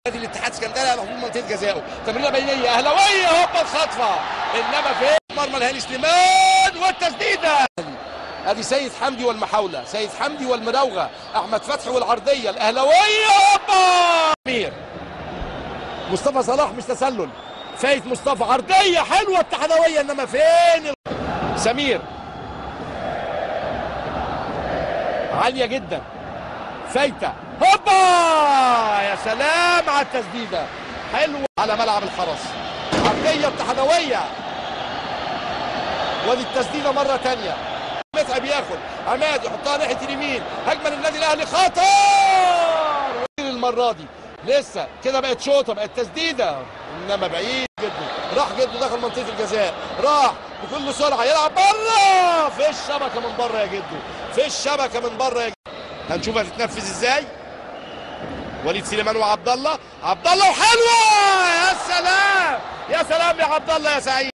نادي الاتحاد اسكندريه على حدود منطقه جزائه. تمريره بينيه اهلاويه، هوبا الخطفه، انما في مرمى الهاني سليمان والتسديده. ادي سيد حمدي والمحاوله، سيد حمدي والمراوغه، احمد فتحي والعرضيه الاهلاويه، هوبا امير مصطفى صلاح، مش تسلل، فايت مصطفى، عرضيه حلوه اتحادويه، انما فين سمير عاليه جدا، فايته، هوبا يا سلام على التسديده، حلوه على ملعب الحرس، عرضيه اتحادويه، وادي التسديده مره ثانيه، متعب ياخد، عماد يحطها ناحيه اليمين، هجمه للنادي الاهلي، خطر المره دي، لسه كده بقت شوطه، بقت تسديده، انما بعيد جدا، راح جدا داخل منطقه الجزاء، راح بكل سرعه يلعب بره، في الشبكه من بره يا جدو، في الشبكه من بره يا جدو. هنشوف هتتنفذ ازاي. وليد سليمان وعبد الله، عبد الله وحلوه، يا سلام يا سلام يا عبد الله يا سعيد.